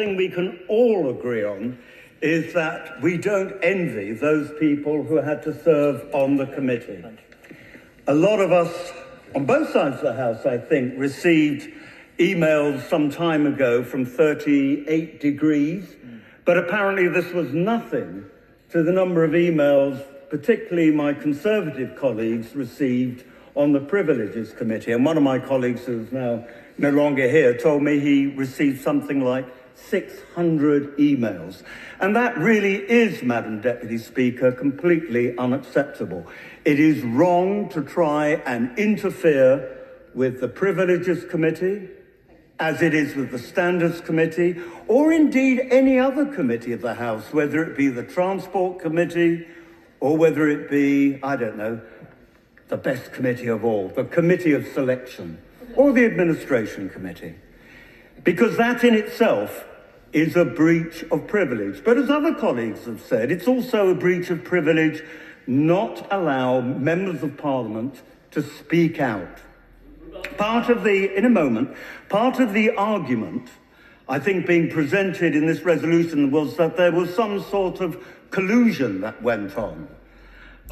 thing we can all agree on is that we don't envy those people who had to serve on the committee. A lot of us on both sides of the House, I think, received emails some time ago from 38 degrees, but apparently this was nothing to the number of emails, particularly my Conservative colleagues received on the Privileges Committee. And one of my colleagues, who's now no longer here, told me he received something like 600 emails. And that really is, Madam Deputy Speaker, completely unacceptable. It is wrong to try and interfere with the Privileges Committee, as it is with the Standards Committee, or indeed any other committee of the House, whether it be the Transport Committee, or whether it be, I don't know, the best committee of all, the Committee of Selection, or the Administration Committee. Because that in itself is a breach of privilege. But as other colleagues have said, it's also a breach of privilege not allow members of Parliament to speak out. Part of the argument, I think, being presented in this resolution was that there was some sort of collusion that went on.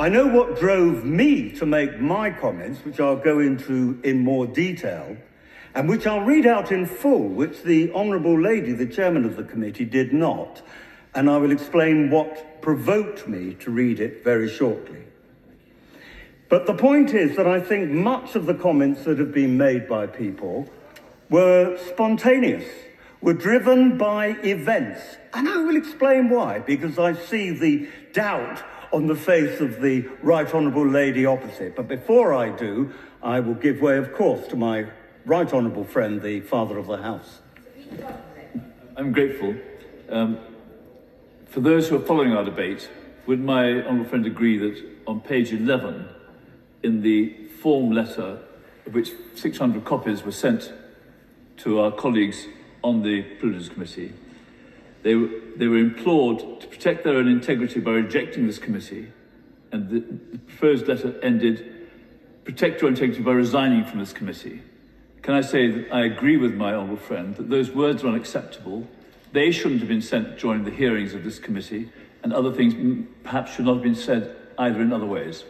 I know what drove me to make my comments, which I'll go into in more detail, and which I'll read out in full, which the Honourable Lady, the chairman of the committee, did not, and I will explain what provoked me to read it very shortly. But the point is that I think much of the comments that have been made by people were spontaneous, were driven by events, and I will explain why, because I see the doubt on the face of the Right Honourable Lady opposite. But before I do, I will give way, of course, to my Right Honourable friend, the Father of the House. I'm grateful. For those who are following our debate, would my honourable friend agree that on page 11, in the form letter, of which 600 copies were sent to our colleagues on the Privileges Committee, they were implored to protect their own integrity by rejecting this committee, and the proposed letter ended, protect your integrity by resigning from this committee. Can I say that I agree with my honourable friend that those words are unacceptable. They shouldn't have been sent during the hearings of this committee, and other things perhaps should not have been said either in other ways.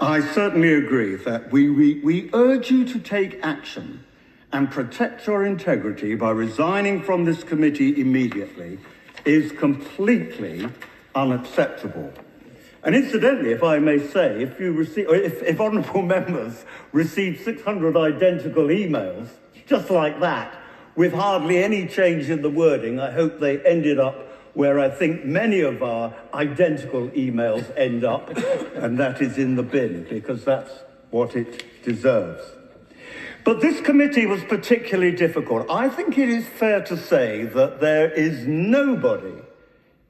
I certainly agree that we urge you to take action and protect your integrity by resigning from this committee immediately is completely unacceptable. And incidentally, if I may say, if honourable members receive 600 identical emails, just like that, with hardly any change in the wording, I hope they ended up where I think many of our identical emails end up, and that is in the bin, because that's what it deserves. But this committee was particularly difficult. I think it is fair to say that there is nobody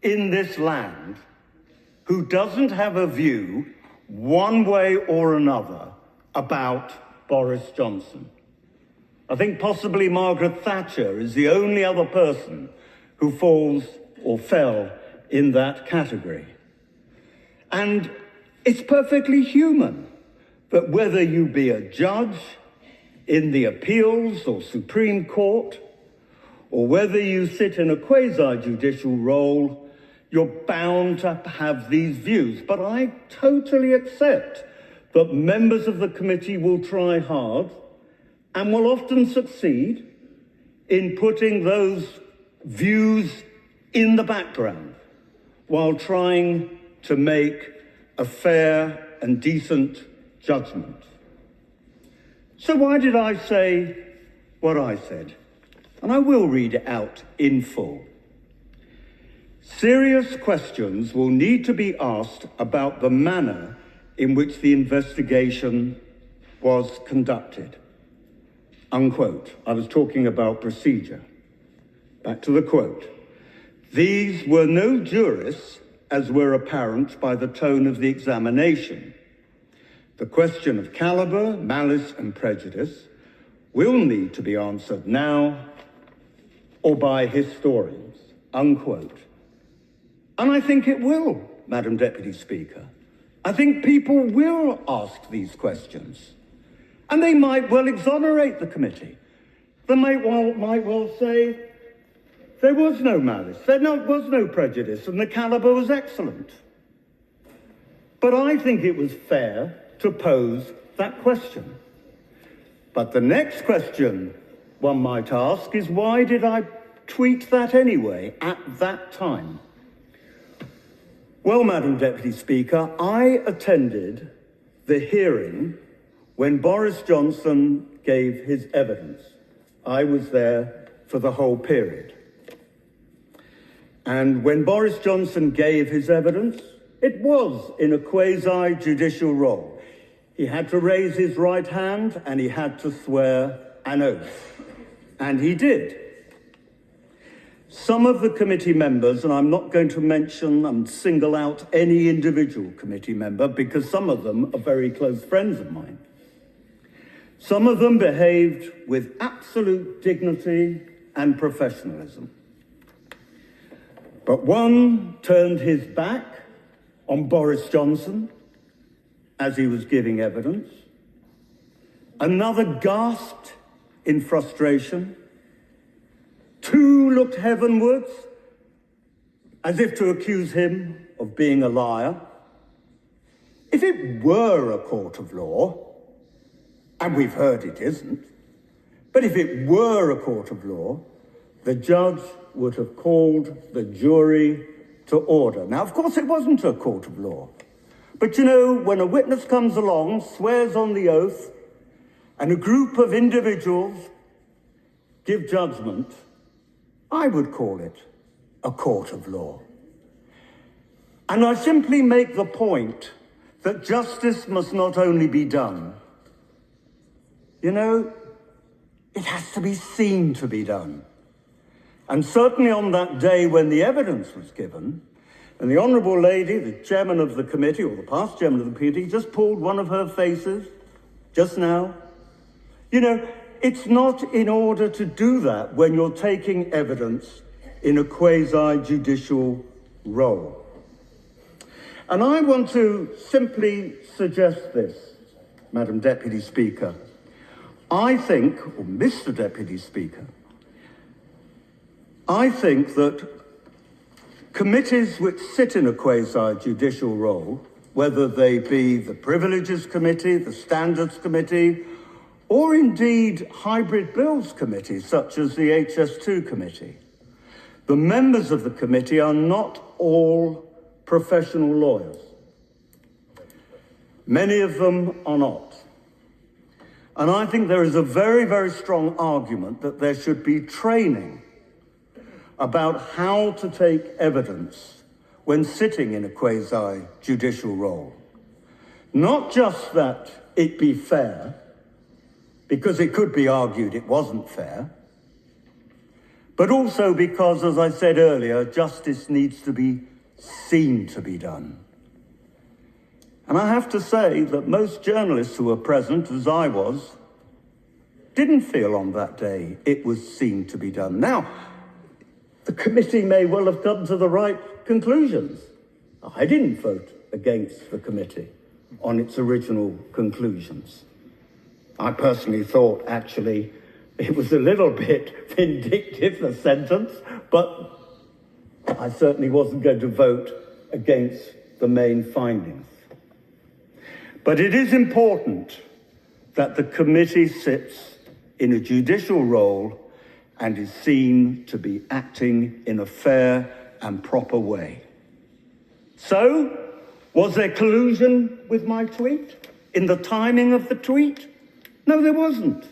in this land who doesn't have a view, one way or another, about Boris Johnson. I think possibly Margaret Thatcher is the only other person who falls or fell in that category. And it's perfectly human that whether you be a judge in the appeals or Supreme Court, or whether you sit in a quasi-judicial role, you're bound to have these views. But I totally accept that members of the committee will try hard and will often succeed in putting those views in the background while trying to make a fair and decent judgment. So why did I say what I said? And I will read it out in full. Serious questions will need to be asked about the manner in which the investigation was conducted. Unquote. I was talking about procedure. Back to the quote. These were no jurists, as were apparent by the tone of the examination. The question of calibre, malice and prejudice will need to be answered now or by historians. Unquote. And I think it will, Madam Deputy Speaker. I think people will ask these questions. And they might well exonerate the committee. they might well say there was no malice, was no prejudice, and the calibre was excellent. But I think it was fair to pose that question. But the next question one might ask is, why did I tweet that anyway at that time? Well, Madam Deputy Speaker, I attended the hearing when Boris Johnson gave his evidence. I was there for the whole period. And when Boris Johnson gave his evidence, it was in a quasi-judicial role. He had to raise his right hand and he had to swear an oath. And he did. Some of the committee members, and I'm not going to mention and single out any individual committee member because some of them are very close friends of mine. Some of them behaved with absolute dignity and professionalism. But one turned his back on Boris Johnson as he was giving evidence. Another gasped in frustration. Two looked heavenwards as if to accuse him of being a liar. If it were a court of law, and we've heard it isn't, but if it were a court of law, the judge would have called the jury to order. Now, of course, it wasn't a court of law. But you know, when a witness comes along, swears on the oath, and a group of individuals give judgment, I would call it a court of law. And I simply make the point that justice must not only be done, you know, it has to be seen to be done. And certainly on that day when the evidence was given, and the Honourable Lady, the chairman of the committee, or the past chairman of the committee, just pulled one of her faces just now. You know, it's not in order to do that when you're taking evidence in a quasi-judicial role. And I want to simply suggest this, Madam Deputy Speaker. I think, or Mr. Deputy Speaker, I think that committees which sit in a quasi-judicial role, whether they be the Privileges Committee, the Standards Committee, or indeed hybrid bills committees such as the HS2 committee, the members of the committee are not all professional lawyers. Many of them are not. And I think there is a very, very strong argument that there should be training about how to take evidence when sitting in a quasi-judicial role. Not just that it be fair, because it could be argued it wasn't fair, but also because, as I said earlier, justice needs to be seen to be done. And I have to say that most journalists who were present, as I was, didn't feel on that day it was seen to be done. Now, the committee may well have come to the right conclusions. I didn't vote against the committee on its original conclusions. I personally thought, actually, it was a little bit vindictive, the sentence, but I certainly wasn't going to vote against the main findings. But it is important that the committee sits in a judicial role and is seen to be acting in a fair and proper way. So, was there collusion with my tweet? In the timing of the tweet? No, there wasn't.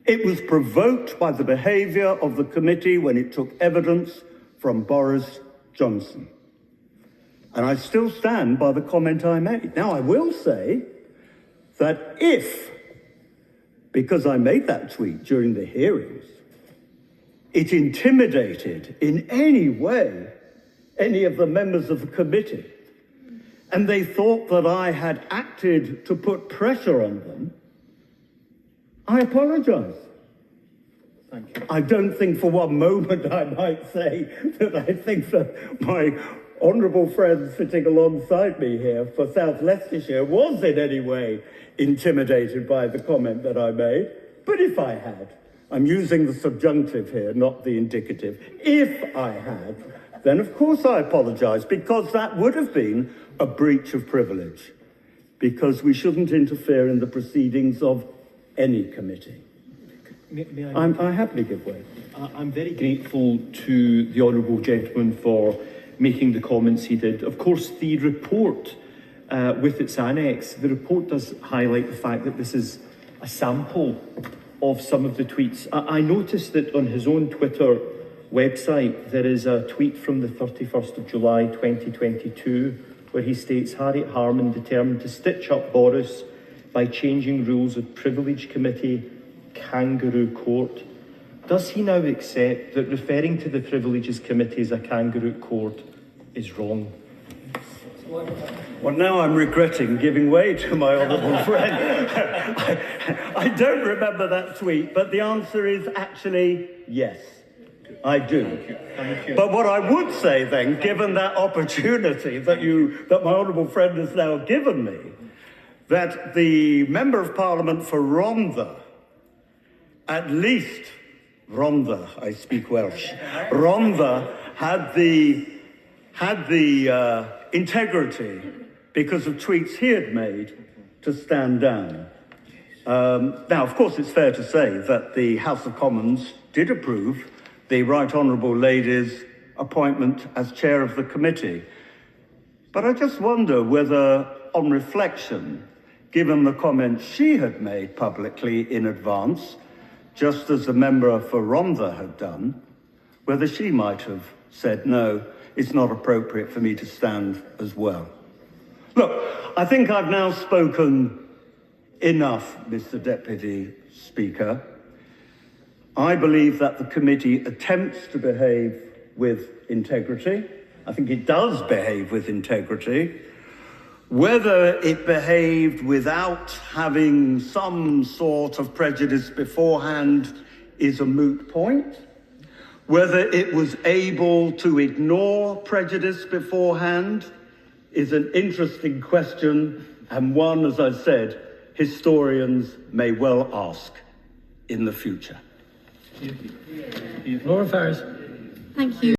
It was provoked by the behaviour of the committee when it took evidence from Boris Johnson. And I still stand by the comment I made. Now, I will say that if, because I made that tweet during the hearings, it intimidated in any way any of the members of the committee, and they thought that I had acted to put pressure on them, I apologise. Thank you. I don't think for one moment I might say that I think that my honourable friend sitting alongside me here for South Leicestershire was in any way intimidated by the comment that I made. But if I had, I'm using the subjunctive here, not the indicative. If I had, then of course I apologise, because that would have been a breach of privilege, because we shouldn't interfere in the proceedings of any committee. May I happily give way. I'm very grateful to the honourable gentleman for making the comments he did. Of course, the report, with its annex, the report does highlight the fact that this is a sample of some of the tweets. I noticed that on his own Twitter website, there is a tweet from the 31st of July 2022, where he states, Harriet Harman determined to stitch up Boris by changing rules of Privilege Committee, Kangaroo Court. Does he now accept that referring to the Privileges Committee as a kangaroo court is wrong? Well, now I'm regretting giving way to my honourable friend. I don't remember that tweet, but the answer is actually yes, I do. Thank you. But what I would say then, given that opportunity that my honourable friend has now given me, that the Member of Parliament for Rhondda, at least Rhondda, I speak Welsh, Rhondda had the integrity, because of tweets he had made, to stand down. Now, of course, it's fair to say that the House of Commons did approve the Right Honourable Lady's appointment as chair of the committee. But I just wonder whether, on reflection, given the comments she had made publicly in advance, just as the member for Rhondda had done, whether she might have said, no, it's not appropriate for me to stand as well. Look, I think I've now spoken enough, Mr. Deputy Speaker. I believe that the committee attempts to behave with integrity. I think it does behave with integrity. Whether it behaved without having some sort of prejudice beforehand is a moot point. Whether it was able to ignore prejudice beforehand is an interesting question, and one, as I said, historians may well ask in the future. Laura Farris. Thank you.